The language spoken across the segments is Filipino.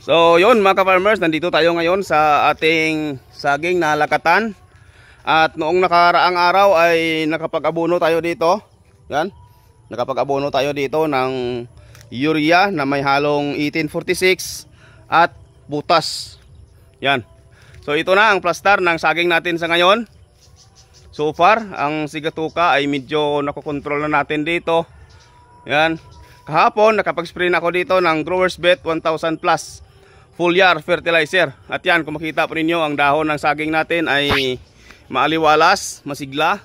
So yun mga ka-farmers, nandito tayo ngayon sa ating saging na lakatan. At noong nakaraang araw ay nakapag-abono tayo dito. Yan, nakapag-abono tayo dito ng urea na may halong 1846 at butas. Yan. So ito na ang plastar ng saging natin sa ngayon. So far, ang sigatuka ay medyo nakokontrol na natin dito. Yan. Kahapon nakapag-spray na ako dito ng Growers Bet 1000 Plus foliar fertilizer. At yan, kung makita po ninyo, ang dahon ng saging natin ay maaliwalas, masigla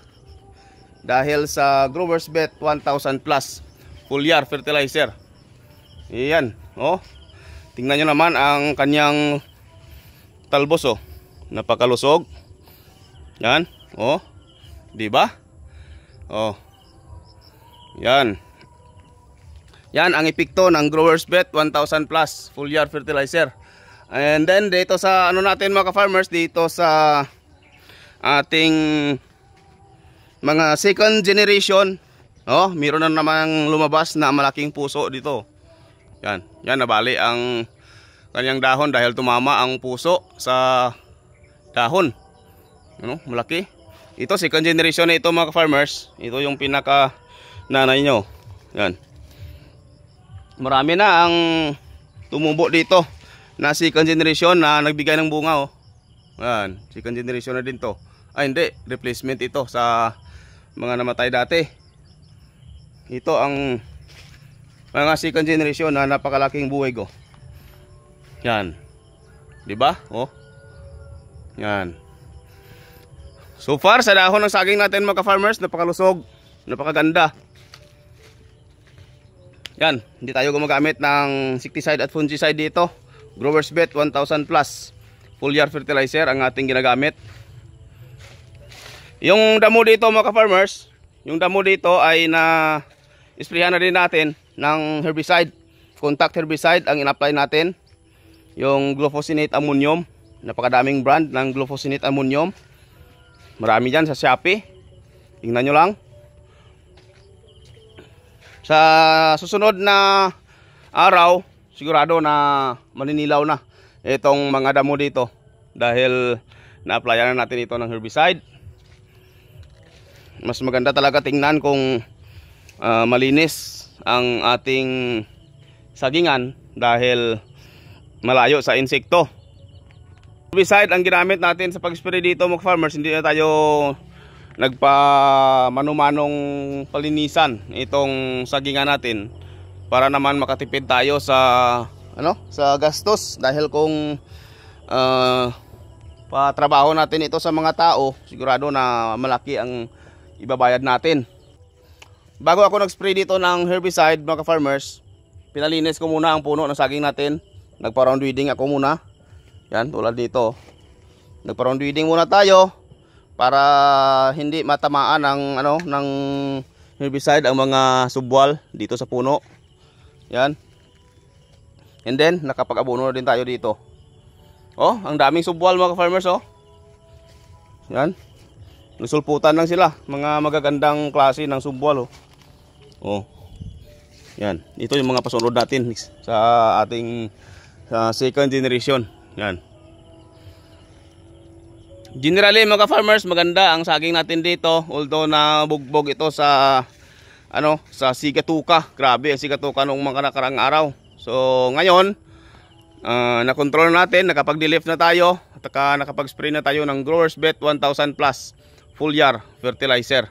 dahil sa Growers Bet 1000 Plus foliar fertilizer. Ayan, oh. Tingnan nyo naman ang kanyang talbos, oh. Napakalusog. Yan, oh. 'Di ba? Oh. Yan. Yan ang epekto ng Growers Bet 1000 Plus foliar fertilizer. And then dito sa ano natin mga ka-farmers, dito sa ating mga second generation, oh, meron na namang lumabas na malaking puso dito. Yan, yan nabali ang kanyang dahon dahil tumama ang puso sa dahon. Ano, malaki. Ito second generation na ito mga ka-farmers. Ito yung pinaka nanay nyo. Yan. Marami na ang tumubo dito na second generation na nagbigay ng bunga, oh. Yan, second generation na din to. Ay hindi, replacement ito sa mga namatay dati. Ito ang mga second generation na napakalaking buhay ko. Yan. 'Di ba? Oh. Yan. So far sa dahon ng saging natin mga ka-farmers, napakalusog, napakaganda. Yan, hindi tayo gumagamit ng insecticide at fungicide dito. Growers Bet 1000 Plus foliar fertilizer ang ating ginagamit. Yung damo dito mga ka-farmers, yung damo dito ay na isprayan na din natin ng herbicide, contact herbicide ang in-apply natin. Yung glufosinate ammonium, napakadaming brand ng glufosinate ammonium. Marami dyan sa Shopee. Tingnan nyo lang. Sa susunod na araw, sigurado na maninilaw na itong mga damo dito dahil na-applyan na natin ito ng herbicide. Mas maganda talaga tingnan kung malinis ang ating sagingan dahil malayo sa insekto. Herbicide ang ginamit natin sa pag-spray dito mga farmers. Hindi na tayo nagpa-manumanong palinisan itong sagingan natin para naman makatipid tayo sa sa gastos dahil kung patrabaho natin ito sa mga tao, sigurado na malaki ang ibabayad natin. Bago ako nag-spray dito ng herbicide mga ka-farmers, pinalinis ko muna ang puno ng saging natin. Nagpa-round weeding ako muna. Yan, tulad dito. Nagpa-round weeding muna tayo para hindi matamaan ng herbicide ang mga subwal dito sa puno. Yan. And then nakapag-abono na din tayo dito. Oh, ang daming subwal mga farmers, oh. Yan. Nasulputan lang sila, mga magagandang klase ng subwal, oh. Oh. Yan. Ito yung mga pasunod natin sa ating second generation. Yan. Generally mga farmers, maganda ang saging natin dito, although na bugbog ito sa sa sigatuka. Grabe ang sigatuka noong mga nakaraang araw. So ngayon, na-control natin, nakapag-delift na tayo at nakapag-spray na tayo ng Growers Bet 1000 Plus foliar fertilizer.